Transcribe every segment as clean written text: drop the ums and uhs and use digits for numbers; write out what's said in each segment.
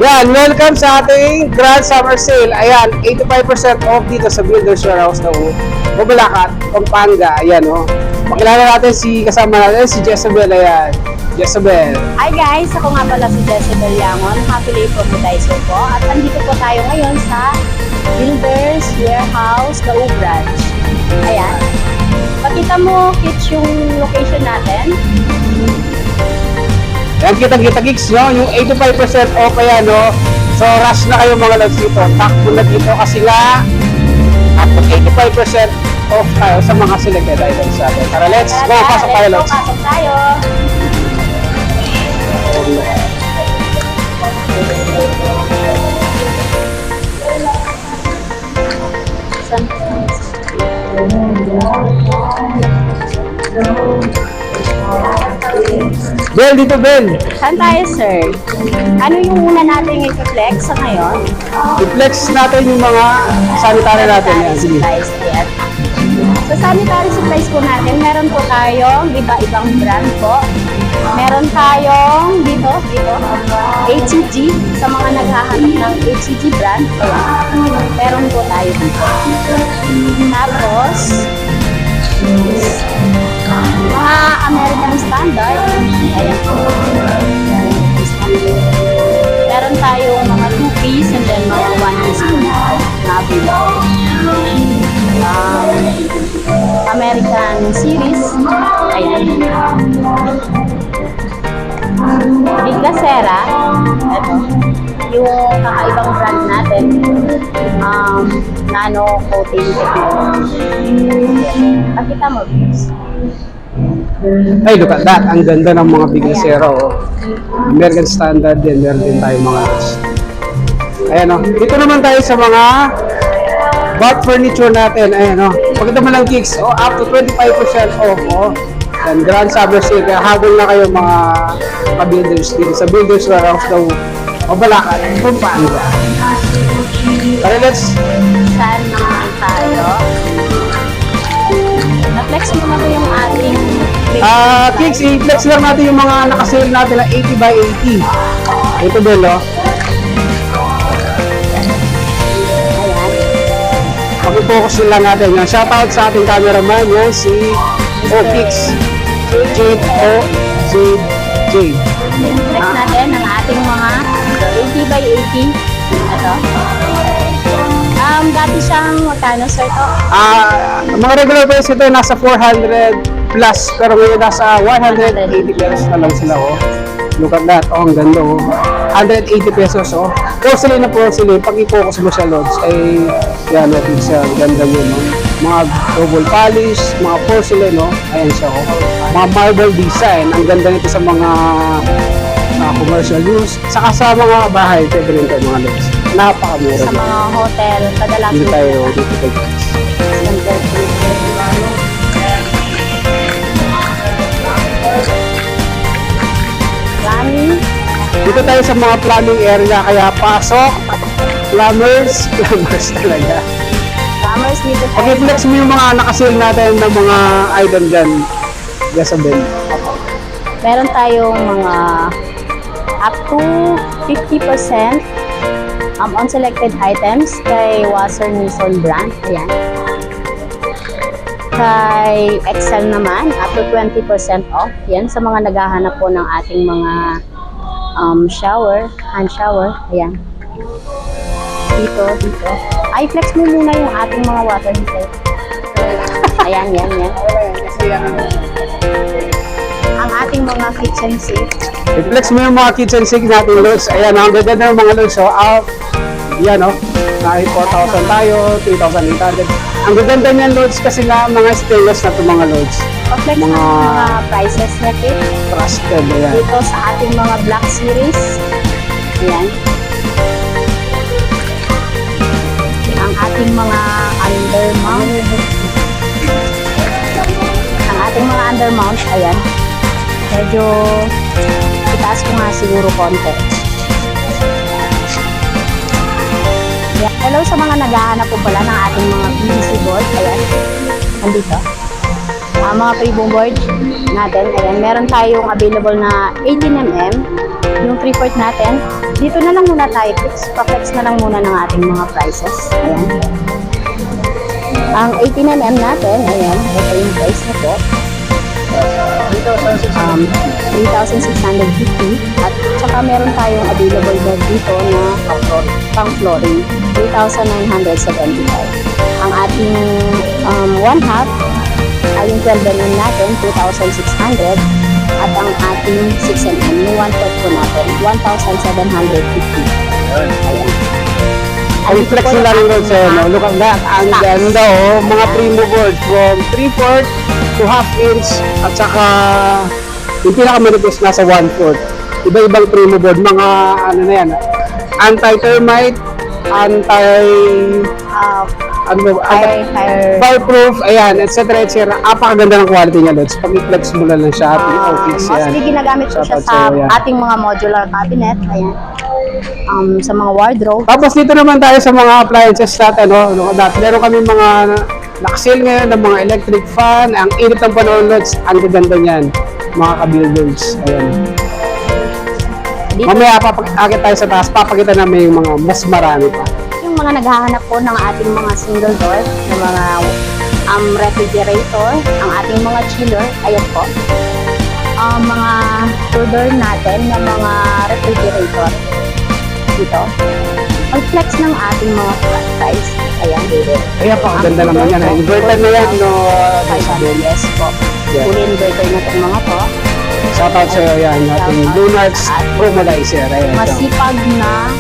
Yan, welcome sa ating Grand Summer Sale. Ayan, 85% off dito sa Builders Warehouse ng Bubalakat, Pampanga. Ayan, oh. Pakilala natin kasama natin si Jezebel. Ayan, Jezebel. Hi guys, ako nga pala si Jezebel Yangon, Happily Promodizer po. At andito po tayo ngayon sa Builders Warehouse, Daug Branch. Ayan. Pakita mo, Kitch, yung location natin. Yan, kita-kita gigs, no? Yung 85% off, ayan, no? So, rush na kayo mga lods dito. Takbo na dito kasi nga up to 85% off tayo sa mga selected items natin. Tara, let's go. Pasok tayo, lods. Pasok tayo. Bel, dito, Bel. Saan tayo, sir? Ano yung una natin i-flex sa ngayon? I-flex natin yung mga sanitary natin. Yan, sige. Supplies, yes. Sa sanitary supplies po natin, meron po tayong iba-ibang brand po. Meron tayong dito, HCG, sa mga naghahanap ng HCG brand. Ayan. Meron po tayo dito. Tapos, mga American Standard. Ayan po. Meron tayong mga 2-piece and then mga 1-piece po na American series. Ayan. Biglasera. Ito. Yung kakaibang brand natin. Nano coating technology. Pakita mo, please. Ay, look at that. Ang ganda ng mga Biglasera. Oh. American Standard din. Meron din tayo mga lods. Ayan, oh. Dito naman tayo sa mga bath furniture natin. Ayan, oh. Pagkita mo lang kicks, oh, up to 25% off. Oh. And Grand Summer Sale. Kaya habol na kayo mga ka-builders dito sa Builders Warehouse daw. Bubalakat, Pampanga. Tara, let's. Saan naman tayo? Na-flex mo na po yung ating Kicks, i-flex lang natin yung mga nakasale natin na 80 by 80. Ito, Bel, oh. Pag-focus lang natin. Yan. Shoutout sa ating cameraman, yan, si Kicks. J-O-Z-J. flex natin ang ating mga 80 by 80. Ito. Dati siyang magkano, sir, to? Mga regular price ito nasa 400 plus, pero ngayon nasa 180 pesos na lang sila, oh. Look at that, oh, ang ganda, oh. 180 pesos, oh. Porcelain na porcelain, pag i-focus mo siya, Lods, ay yan, natin siya, ganda yun, oh. Mga double polish, mga porcelain, oh. Ayan siya, oh. Mga marble design, ang ganda nito sa mga commercial use, saka sa mga bahay, pwede rin tayo mga Lods. Napakamura. Sa mga hotel, kadalasan. Hindi tayo dito tayo. Plumbing. Dito tayo sa mga plumbing area, kaya pasok, plumbers talaga. Plumbers dito tayo. Pag-flex mo yung mga nakasale natin ng mga item dyan, Jezebel. Meron tayong mga up to 50% on selected items kay Wasser Nison brand. Ayan. Kay Excel naman, up to 20% off. Yan, sa mga naghahanap po ng ating mga shower, hand shower. Ayan. Dito. Ay, flex mo muna yung ating mga water heater. Ayan. Ang ating mga kitchen sink. I-flex mo yung mga kitchen sink natin, Lods. Ayan, ang ganda ng mga Lods. So, yan, oh. Naka 4,000 tayo, 3,800. Ang gaganda niyan, Lods, kasi nga mga stainless na ito mga Lods. Pa-flex ng mga prices niya, Kit. Trusted, ayan. Dito sa ating mga Black Series. Ayan. Ang ating mga undermount. Ang ating mga undermount, ayan. Medyo itaas ko nga siguro konti. Ayan. Hello sa mga naghahanap po pala ng ating mga PVC board. Ayan. Nandito. Mga pre-boom board. natin. Ayan, meron tayong available na 18mm, yung 3/4 natin. Dito na lang muna tayo, pa-flex na lang muna ng ating mga prices. Ayan. Ang 18mm natin, ayan, ito yung price na po. 3,650 at saka meron tayong available bed dito na pang flooring, 3,975. Ang ating 1/2 ay yung 12mm natin, 2,600 at ang ating 6mm, yung 1/4 po natin, 1,750. Ayan. Ay, flex na lang doon sa no? Look at that. Ang ganda oh. Mga primo boards from 3/4 to 1/2 inch at saka yung pinakamanipis nasa 1/4. Iba-ibang primo board. Mga ano na yan. Anti-termite, fireproof, ayan, etc. etc. Apakaganda ng quality niya, Lods. Pag i-flex mo na lang siya, office yan. Mostly ginagamit ko siya Dapat sa sa'yo yan. ating mga modular cabinet. Ayan. Sa mga wardrobe. Tapos dito naman tayo sa mga appliances natin, no? Meron kami mga nakasale ngayon ng mga electric fan. Ang init ng panahon, Lods. Ang gaganda niyan, mga ka-builders. Ayan. Dito, Mamaya akit tayo sa taas, papakita namin yung mga mas marami pa. yung mga naghahanap po ng ating mga single door, ng mga refrigerator, ang ating mga chiller, ayan po. Mga two-door natin ng mga refrigerator dito. Ang flex ng ating mga price, ayan. Ayan po, ang ganda naman yan. Inverter na yan, no? Yes po. Yeah. Fully inverter na itong mga to. Shoutout sa'yo yan, ating Lunards Promodizer. Ayan. Masipag na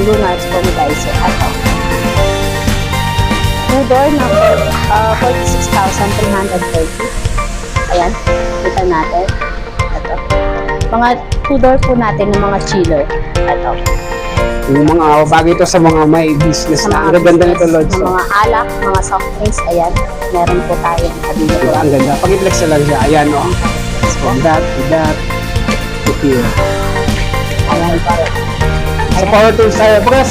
Lunards Promodizer. Ito. Two-door na 46,330. Ayan. Kita natin. Ito. Mga two-door po natin ng mga chiller. Ito. Yung mga bagay ito sa mga may business na. Ang ganda nito, Lods. Ng mga alak, mga soft drinks. Ayan. Meron po tayong available. Ang ganda. Pag-i-flex na lang siya. Ayan, no? From that to here. Ayan po. Sa power tools tayo. Baka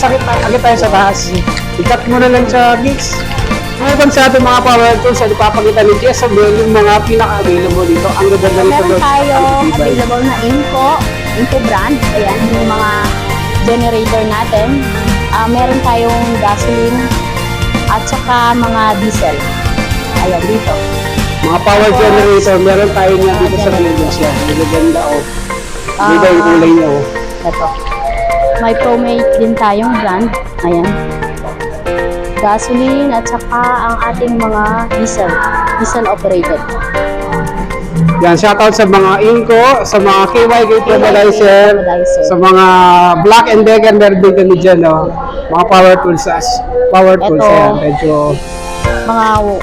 agad tayo sa taas. I-cut mo na lang sa gigs. Ngayon sa ating mga power tools, ay ipapakita ni Jezabel yung mga pinaka-available dito. Ang ganda nito, Meron Lods. tayong Ang tibay. available na Inco brand. Ayan, yung mga generator natin. Meron tayong gasoline at saka mga diesel. Ayan, dito. Mga power generator, meron tayo niya dito sa buildings yan. Ang ganda, oh. Iba yung kulay niya, oh. Ito. May ProMate din tayong brand. Ayan. Gasoline at saka ang ating mga diesel operated. Yan, shoutout sa mga Inco, sa mga KYK Promodizer, sa mga Black and Decker, meron din kami dyan, no? Mga power tools, Ito. yan. Medyo Mga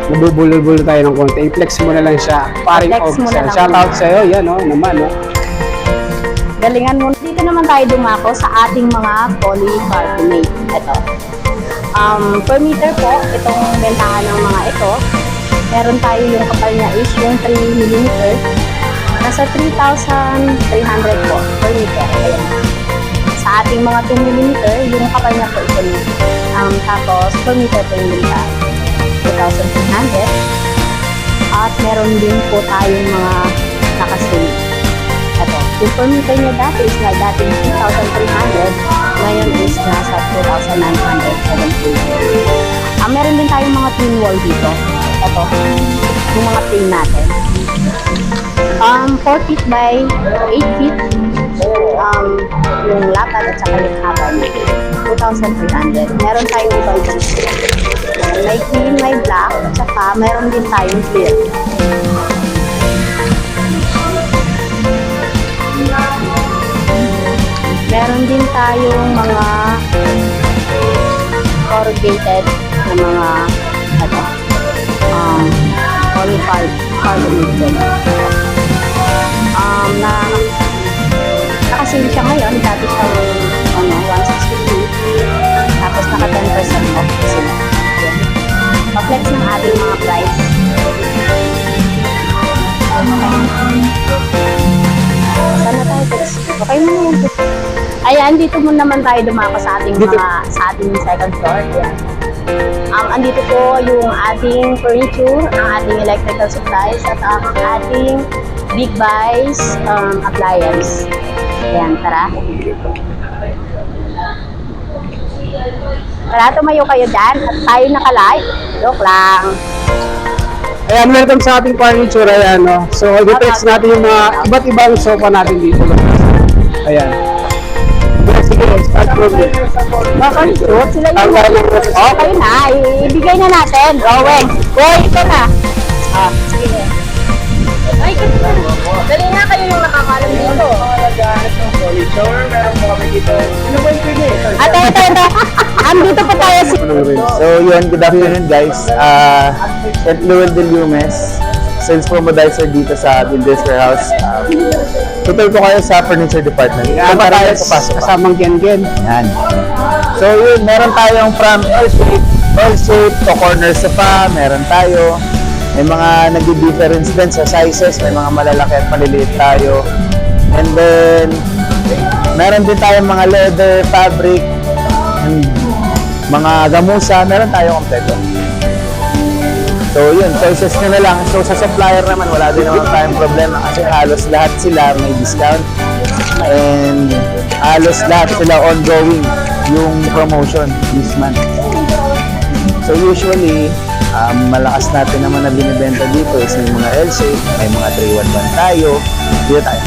nabubulol-bulol tayo ng konti. I-flex mo na lang siya. Paring Flex mo na lang. Shoutout sa'yo, yan, no? Naman, no? galingan mo. Dito naman tayo dumako sa ating mga polycarbonate. Ito. Per meter po, itong bentahan ng mga ito. Meron tayo yung kapal niya is yung 3mm. Nasa 3,300 po per meter. Ayan. Sa ating mga 2mm, yung kapal niya po ito. Tapos per meter po yung bentahan. 2,300. At meron din po tayong mga nakasunod. Ito, yung per meter niya dati is na dating 2,300, ngayon is nasa 2,970. Meron din tayong mga twin wall dito. Ito, yung mga twin natin. 4 feet by 8 feet. Yung lapad at saka yung haba niya. 2,300. Meron tayong iba dito. May clean, may black, at saka meron din tayong clear. Meron din tayong mga corrugated na mga polycarbonate. Nakasil siya ngayon, dati siyang 160. Tapos naka 10% off sila. Pa-flex ng ating mga price. Sana tayo, Tex? Okay mo na yan, Tex. Ayan, dito mo naman tayo dumako sa ating Dito. sa ating second floor. Ayan. Andito po yung ating furniture, ang ating electrical supplies, at ang ating big buys appliance. Ayan, tara. Tara, tumayo kayo dyan at tayo naka-live. Joke lang. Ayan, welcome sa ating furniture. Ayan, no? So, i-flex natin yung mga iba't ibang sofa natin dito. Ayan. Sige, start from it. Bakit? Sila yung... Okay na, ibigay na natin. Rowan. Hoy, ito na. Sige. Ay, kasi na. Dali na kayo yung nakakalam dito. Ate, ito. Andito pa tayo si... So yun, good afternoon guys. St. Louis Del Lumes, sales promodizer dito sa Builders Warehouse. Tutor ko kayo sa furniture department. Ayan, Saan pa tayo tayo papasok? kasamang Gen-Gen. Yan. So yun, meron tayong from L-shape to corner sofa, meron tayo. May mga nag-difference din sa sizes, may mga malalaki at maliliit tayo. And then, meron din tayong mga leather, fabric, and mga gamusa, meron tayo kompleto. So yun, choices nyo na lang. So sa supplier naman, wala din naman tayong problema kasi halos lahat sila may discount and halos lahat sila ongoing yung promotion this month. So usually, malakas natin naman na binibenta dito is yung mga L-shape, may mga 311 tayo, dito tayo.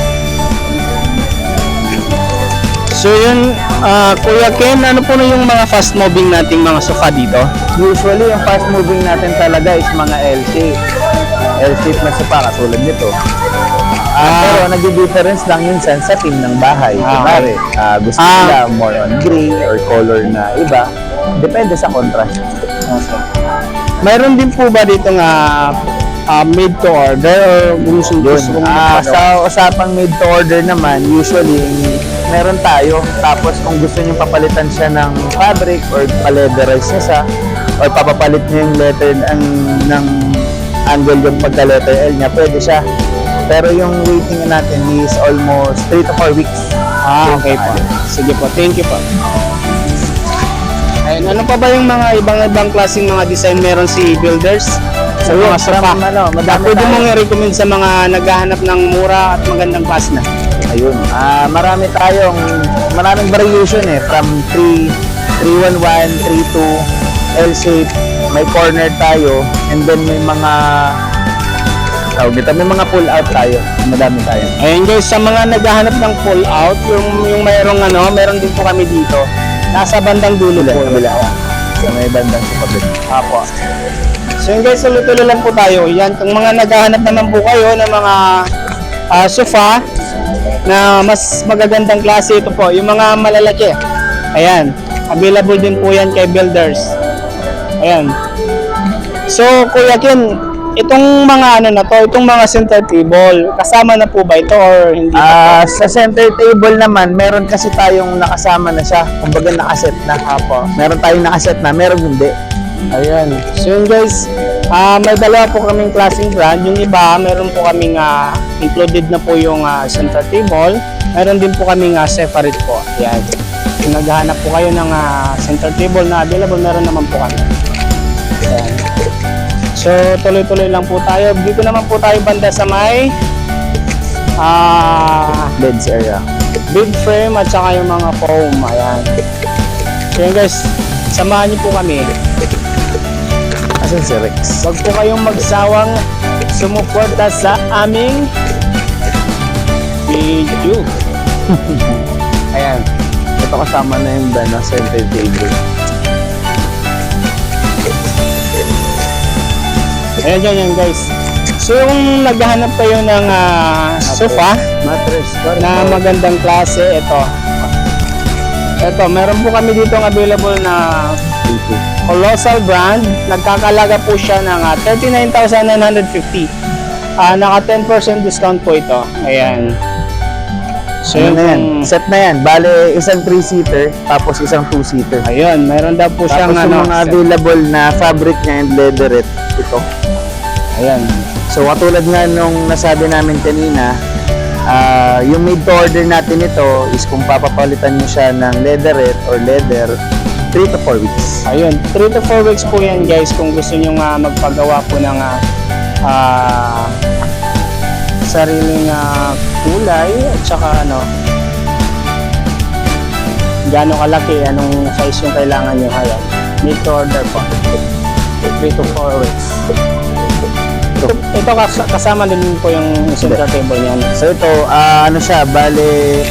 So yun, Kuya Ken, ano po na yung mga fast moving nating mga sofa dito? Usually, yung fast moving natin talaga is mga L-shape. L-shape na sofa katulad nito. Pero nag-difference lang yun sa theme ng bahay. Kunwari, gusto nila more on gray or color na iba. Depende sa contrast. Mayroon din po ba dito nga made to order or gusto Yun. Sa usapang made to order naman, usually, meron tayo. Tapos kung gusto nyo papalitan siya ng fabric or paletherize niya siya or papapalit nyo yung letter ng angle yung pagka-letter L niya, pwede siya. Pero yung waiting natin is almost 3 to 4 weeks. Okay po. Sige po, thank you po. Ayun, ano pa ba yung mga ibang klaseng mga design meron si Builders? Sa mga sofa. Madami Pwede tayo. mong i-recommend sa mga naghahanap ng mura at magandang klase na. Ayun. Maraming variation from 311, 32, L-shape, may corner tayo, and then may mga may mga pull out tayo. Madami tayo. Ayun guys, sa mga naghahanap ng pull out, yung meron din po kami dito. Nasa bandang dulo po. Kabila. Sa may bandang sa kabila. Apo. So yun guys, tuloy-tuloy lang po tayo. Yan, kung mga naghahanap naman po kayo ng mga sofa na mas magagandang klase, ito po, yung mga malalaki. Ayan, available din po yan kay Builders. Ayan. So, Kuya Ken, itong mga itong mga center table, kasama na po ba ito or hindi? Sa center table naman, meron kasi tayong nakasama na siya. Kumbaga nakaset na. Apo. Meron tayong nakaset na, meron hindi. Ayan. So yun guys, may dalawa po kaming klaseng brand. Yung iba, meron po kaming included na po yung center table. Meron din po kaming separate po. Ayan. Kung naghahanap po kayo ng center table na available, meron naman po kami. Ayan. So tuloy-tuloy lang po tayo. Dito naman po tayo banda sa may Beds area. bed frame at saka yung mga foam. Ayan. So yun guys, samahan niyo po kami. Asan si Rex? Huwag po kayong magsawang sumuporta sa aming video. Ayan. Ito kasama na yung center table. Ayan yan guys. So yung naghahanap kayo ng sofa Mattress. na magandang klase, ito. Ito, meron po kami dito available na Colossal brand. Nagkakalaga po siya ng 39,950. Naka 10% discount po ito. Ayan. So Ano na yan? yung- Set na yan. Bale, isang 3-seater, tapos isang 2-seater. Ayun, meron daw po siyang Tapos yung mga set. available na fabric niya and leatherette, ito. Ayan. So, katulad nga nung nasabi namin kanina, yung made to order natin ito is kung papapalitan nyo siya ng leatherette or leather, 3 to 4 weeks. Ayun, 3 to 4 weeks po yan guys kung gusto nyo nga magpagawa po ng sariling kulay at saka gaano kalaki, anong size yung kailangan nyo. Ayan, make to order po. 3 to 4 weeks. Ito kasama din po yung center table niyan. So ito, ano siya, bale,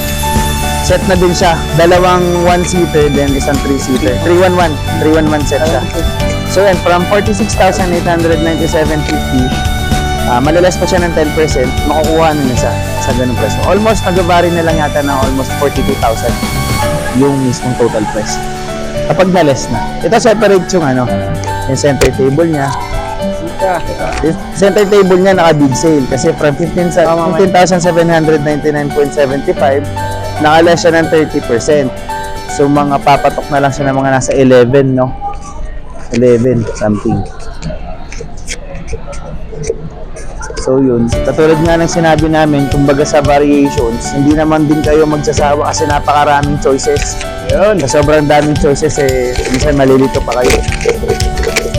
set na din siya. Dalawang 1-seater, then isang 3-seater. 311. 311 set siya. So yan, from 46,897.50, malalas pa siya ng 10%, makukuha na sa ganung presyo. Almost, nag-vary na lang yata ng almost 42,000 yung mismong total price. Kapag na-less na. Ito separate yung yung center table niya. Yung center table niya naka-big sale kasi from 15,799.75 naka-less siya ng 30%. So mga papatok na lang siya ng mga nasa 11, no? 11 something. So yun, katulad nga ng sinabi namin, kumbaga sa variations, hindi naman din kayo magsasawa kasi napakaraming choices. Yun, sa sobrang daming choices minsan malilito pa kayo.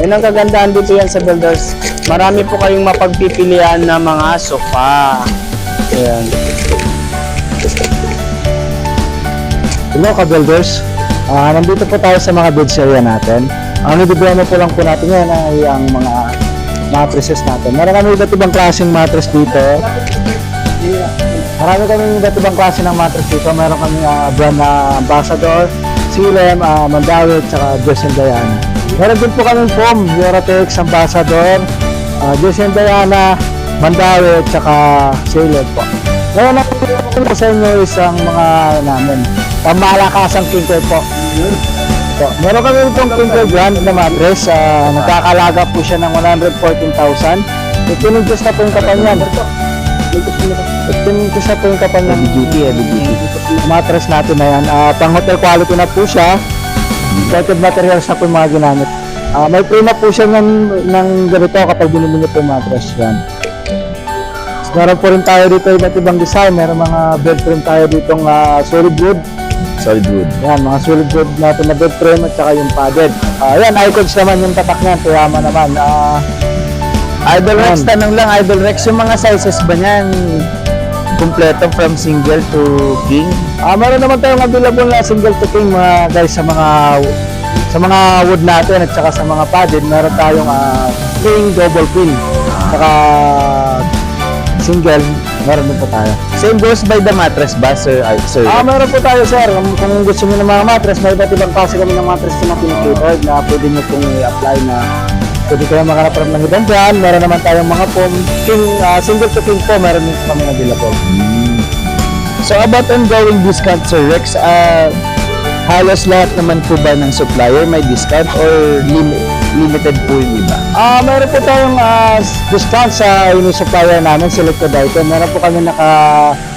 Yun ang kagandahan dito yan sa Builders. Marami po kayong mapagpipilian na mga sofa. Ayan. Hello ka-builders, nandito po tayo sa mga beds area natin. Ang nidiblono po lang po natin yan ay ang mga mattresses natin. Meron kami iba't ibang klaseng mattress dito. Marami kami iba't ibang klase ng mattress dito. Meron kami brand na Ambassador, Silem, Mandawi, at Jess & Diana. Meron din po kami foam, Eurotex, Ambassador, Jess & Diana, Mandawi, at Silem po. Ngayon na po sa inyo isang mga namin. Pamalakasang kinker po. Meron kami itong Kinker brand na mattress. Nagkakalaga po siya ng 114,000. 15 inches na po yung kapal niyan. 15 inches na po yung kapal niyan. Heavy duty. Mattress natin na yan. Pang hotel quality na po siya. Imported materials na po yung mga ginamit. May frame na po siya ng ganito kapag binili niyo po yung mattress yan. Meron po rin tayo dito iba't ibang design. Meron mga bed frame tayo ditong solid wood. Solid wood. Yan, mga solid wood natin na bed frame at saka yung padded. Yan, icons naman yung tatak niyan. Tuyama naman. Idol Rex, tanong lang, Idol Rex, yung mga sizes ba niyan kumpleto from single to king? Meron naman tayong available na single to king mga guys sa mga wood natin at saka sa mga padded. Meron tayong king, double queen. Saka single, meron din po tayo. Same goes by the mattress ba, sir? Meron po tayo, sir. Kung gusto niyo ng mga mattress, may iba't ibang klase kami ng mattress na pinag-catered na pwede niyo pong i-apply na pwede kayo makarap ng ibang brand. Meron naman tayong mga foam. King, single to king po, meron din kami available. So about ongoing discount, Sir Rex, halos lahat naman po ba ng supplier may discount or limited po yung iba? Meron po tayong discount sa supplier namin, selected item. Meron po kami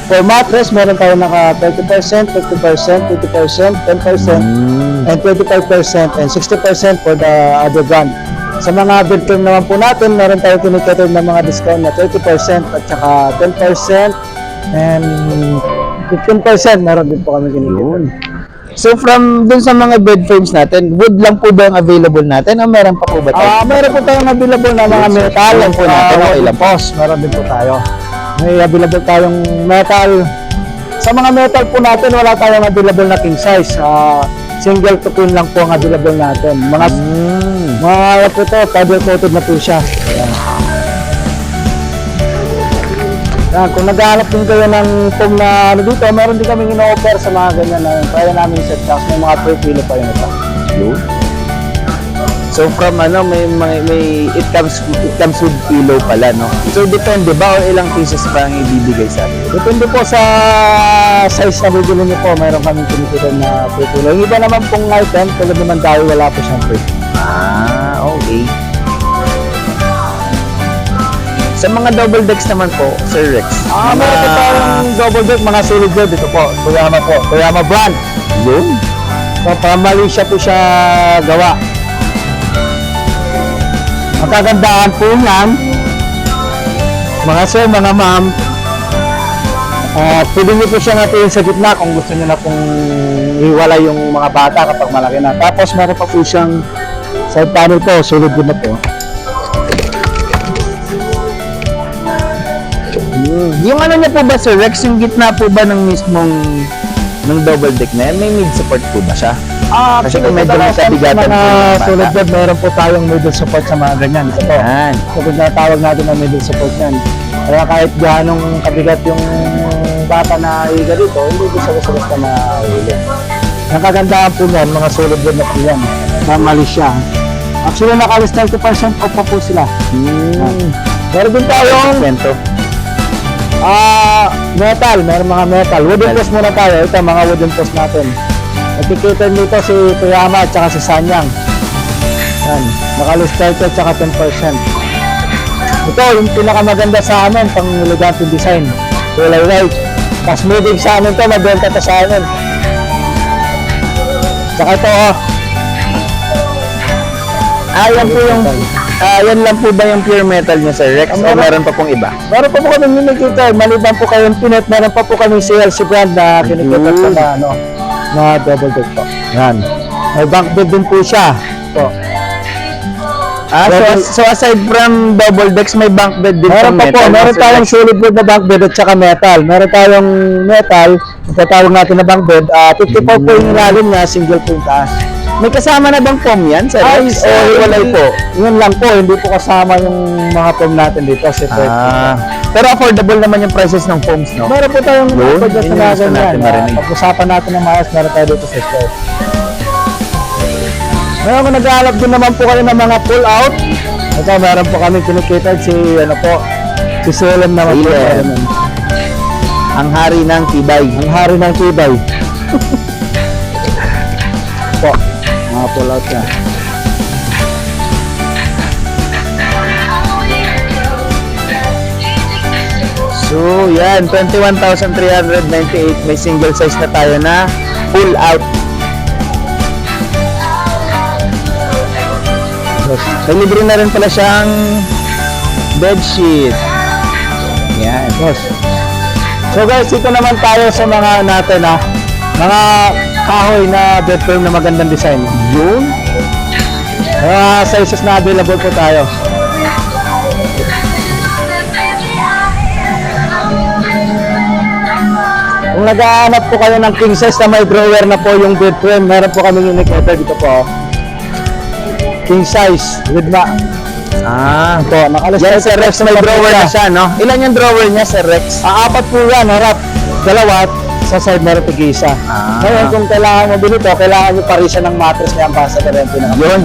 for mattress, meron tayo naka 30%, 50%, 20%, 10%, and 25%, and 60% for the other brand. Sa mga bed frame naman po natin, meron tayo tinititid na mga discount na 30% at saka 10%, and 15% meron din po kami tinititid. So from dun sa mga bed frames natin, wood lang po ba ang available natin o meron pa po ba tayo? Meron po tayong available na mga metal lang po natin. Ilang post, meron din po tayo. May available tayong metal. Sa mga metal po natin, wala tayong available na king size. Single to queen lang po ang available natin. Mga po ito, powder coated na po siya. Yan, kung naghahanap din kayo ng foam na dito, meron din kami ino-offer sa mga ganyan na kaya namin set box, may mga per kilo pa yun ito. So from it comes with pillow pala, no? So depende ba o ilang pieces pa ang ibibigay sa atin? Depende po sa size na bibili niyo po, meron kami tinitiran na per kilo. Yung iba naman pong item, tulad naman dahil wala po siyang per. Okay. Sa mga double decks naman po, Sir Rex. Meron po tayong double deck, mga solid wood. Ito po, Toyama brand. Yun. So, para Malaysia po siya gawa. Ang kagandahan po yan, mga sir, mga ma'am, Pwede nyo po siya natin sa gitna kung gusto nyo na pong iwala yung mga bata kapag malaki na. Tapos meron pa po siyang side panel po, solid din na po. Yung ano niya po ba Sir Rex, yung gitna po ba ng mismong ng double deck na yan, may mid support po ba siya? Kasi kung medyo masabigatan po yung bata. Solid bed, meron po tayong middle support sa mga ganyan. Ito po. So kung natawag natin ang middle support yan. Kaya kahit ganong kabigat yung bata na higa dito, hindi ko sa basta mahuli. Ang kagandahan po yan, mga solid bed na po yan. Mamalis siya. Actually, nakalis 30% off pa po sila. Meron din tayong metal, meron mga metal. Wooden post muna tayo. Ito, mga wooden post natin. Nagkikita nito si Toyama at saka si Sanyang. Yan, nakalis 30 at saka 10%. Ito, yung pinakamaganda sa amin, pang elegante design. Kulay white. Tapos moving sa amin to, mabenta to sa amin. Saka ito, yan po yung, yan lang po ba yung pure metal niya, Sir Rex? O meron pa pong iba? Meron pa po kami minikita. Maliban po kayong pinet, meron pa po kami CLC brand na kinikita sa na double deck po. Yan. May bunk bed din po siya. Po. So aside from double decks, may bunk bed din meron pa metal. Meron tayong solid bed na bunk bed at saka metal. Meron tayong metal, tatawag natin na bunk bed. 54 po yung ilalim niya, single po yung taas. May kasama na bang foam yan, Sir Rex? Walay po. Yun lang po, hindi po kasama yung mga foam natin dito. Pero affordable naman yung prices ng foams, no? Meron po tayong budget na natin yan. Pag-usapan natin ng maayos, meron tayo dito sa store. Ngayon, nag-aalap din naman po kayo ng mga pull out. Ito, meron po kami kinikita si Solem naman po. Ang hari ng tibay. Ang hari ng tibay. Po, mga pull out niya. So, yan, 21,398. May single size na tayo na pull out. May libre na rin pala siyang bedsheet. Yan. So guys, ito naman tayo sa mga natin mga kahoy na bed frame na magandang design. Yun. Sizes na available po tayo. Kung naghahanap po kayo ng king size na may drawer na po yung bed frame, meron po kami yung nakita dito po. King size with ito, nakalas yan, Sir Rex, may drawer na siya, no? Ilan yung drawer niya, Sir Rex? 4 po yan, harap. 2, sa side meron tig-isa. Ngayon, kung kailangan mo bilito, kailangan nyo parisa ng mattress na ambassador yung pinaka-yun.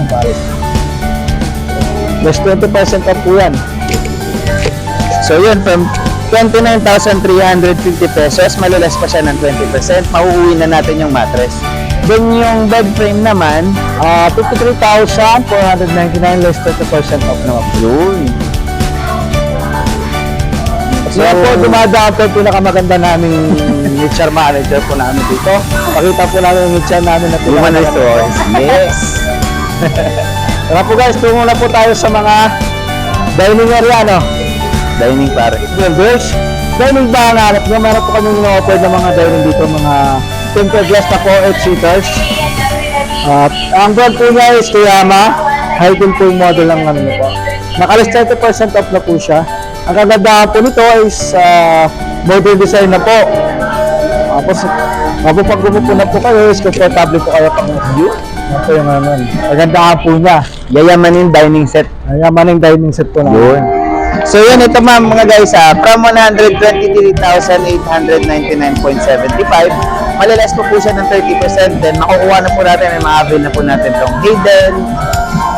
Plus 20% off po yan. So yun, from 29,350 pesos, malulas pa siya ng 20%, mauuwi na natin yung mattress. Then yung bed frame naman, 53,499 less 30% off naman. Yun. So po, dumadaan po yung pinakamaganda naming HR manager po namin dito. Pakita po namin yung HR namin na Human resource. Yes. Tara po guys, tungo na po tayo sa mga dining area, no? Dining pare. Builders, dining ba ang hanap nyo? Meron po kami in-offer ng mga dining dito, mga tempered glass na po, 8-seaters. Ang brand po niya is Toyama. High din po yung model ng ano po. Nakalis 30% off na po siya. Ang kagandahan po nito is modern design na po. Tapos, pag gumupo na po kayo, is comfortable po kayo pang view. Ito yung ano. Kagandahan po niya. Yayamanin dining set. Yayamanin dining set po na. Yun. So yun, ito ma'am mga guys, from 123,899.75, malalas po siya ng 30%, then makukuha na po natin, may ma-avail na po natin itong Hayden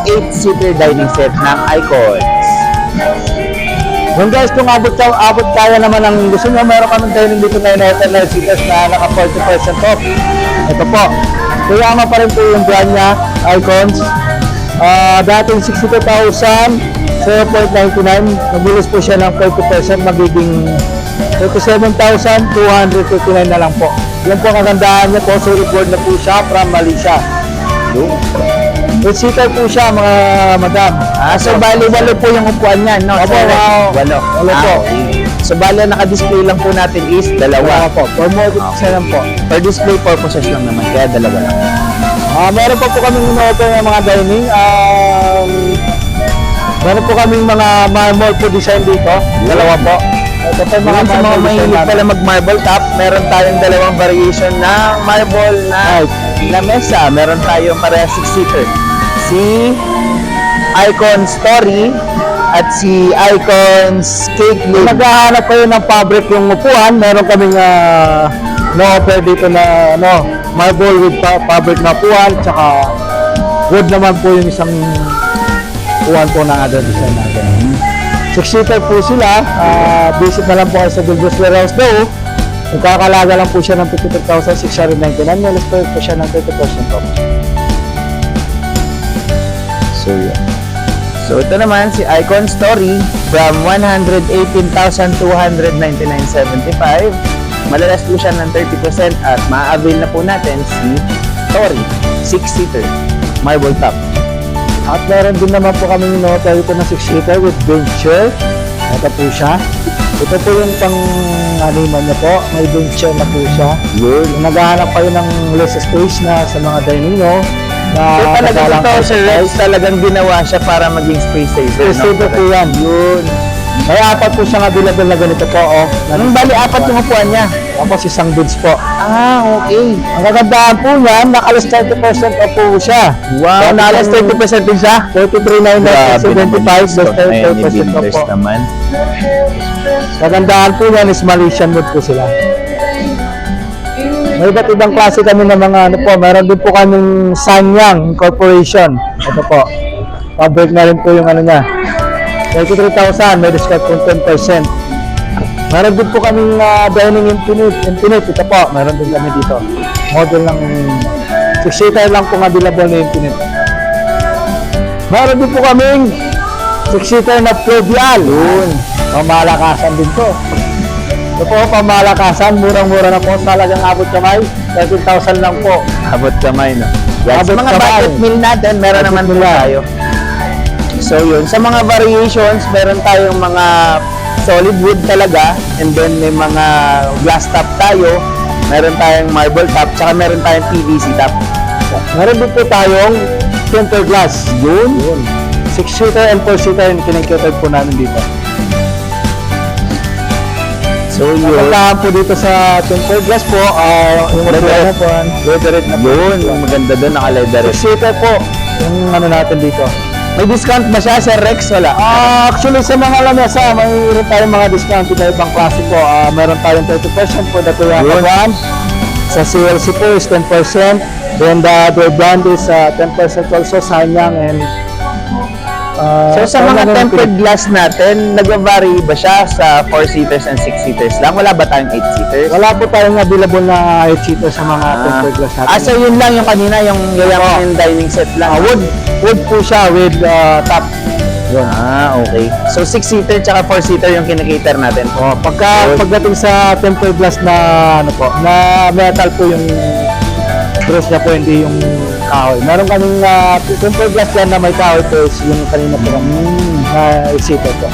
8-seater dining set ng Icons. Yung guys, kung abot kaya naman ang gusto nyo, meron kami dining dito na in-hotel na seaters na naka 40% off. Ito po. Kaya pa rin po yung brand niya, Icons. Dating 62,000, 0.99, nabulis po siya ng 40%, magiging 37,259 na lang po. Yan po ang kagandahan niya po, solid board na po siya from Malaysia. Eight-seater po siya mga madam. So bali, 8 po yung upuan niya, no? Opo, Sir Rex? wow. 8. Walo po. Okay. So So, bali, naka-display lang po natin is dalawa. po. For more siya lang po. For display purposes lang naman, kaya dalawa lang. Meron pa po kaming in-order ng mga dining. Meron po kaming mga marble po design dito. Dalawa po. Ito po yung Mga sa mga marble design mahilig natin. pala mag-marble top, meron tayong dalawang variation ng marble na lamesa. Meron tayong pareha 6-seater. Si Icon Story at si Icon's Cake Kung Lid. naghahanap kayo ng fabric yung upuan, meron kaming no-offer dito na marble with fabric na upuan, tsaka wood naman po yung isang upuan po ng other design natin. 6-seater po sila, visit na lang po kayo sa Gilbert Warehouse daw. Magkakalaga lang po siya ng 53,699, meron po siya ng 30% off. So, yun. So, ito naman si Icon Story from 118,299.75. Malalas po siya ng 30% at ma-avail na po natin si Story 6-seater marble top. At meron din naman po kami in-order ito na 6-seater with bench chair. Ito po siya. Ito po yung pang-animal niya po. May bench chair na po siya. Yun. Kung naghahanap kayo ng less space na sa mga dining nyo, na So, talagang kagalang ito, kayo Sir sa Rex, size, talagang ginawa siya para maging space saver. space saver po yan. Yun. May apat po siyang available na ganito po. Oh. Bali, apat yung upuan niya. Tapos isang bids po. Ah, okay. Ang kagandahan po niyan, nakalas 30% off po siya. Wow, nalas 30% din siya. 43,975 plus 30% off po. naman. Kagandahan po yan is Malaysian wood po sila. May iba't ibang klase kami ng mga ano po. Meron din po kaming Sanyang Corporation. Ito po. Fabric na rin po yung ano niya. 33,000. May discount po 10%. Meron din po kaming Dining Infinite. Ito po. Meron din kami dito. Model ng 6-seater lang po available na Infinite. Meron din po kaming 6-seater na Fluvial. Yun. Pamalakasan din po. Ito po, pamalakasan. Murang-mura na po. Talagang abot kamay. 13,000 lang po. Abot kamay, no? Yan. Sa Abot mga kamay. budget meal natin, meron naman po tayo. So yun, sa mga variations, meron tayong mga solid wood talaga, and then may mga glass top tayo, meron tayong marble top, tsaka meron tayong PVC top. Meron din po tayong tempered glass. Yun. 6-seater and 4-seater yung kinikated po namin dito. So yun, Magandaan po dito sa tempered glass po, yung Leatherette. po, leatherette na po. yun, yung maganda doon, naka-leather. 6-seater po, yung ano natin dito. May discount ba siya, Sir Rex? Wala. Actually, sa mga lamesa, mayroon tayong mga discount na ibang klase po. Meron tayong 30% for the Toyota Yun. brand. Sa CLC po is 10%. Then the other brand is 10% also, Sanyang and So sa mga tempered glass natin, nag-vary ba siya sa 4-seaters and 6-seaters lang? Wala ba tayong 8-seaters? wala po tayong available na 8-seater sa mga tempered glass natin. So yun lang yung kanina, yung yayaman dining set lang. Wood po siya with top. Yun. Okay. So 6-seater tsaka 4-seater yung kinikater natin. Pagdating sa tempered glass na ano po, na metal po yung dress niya po, hindi yung kahoy. Meron kaming tempered glass yan na may kahoy po, is yung kanina po na 8-seater po.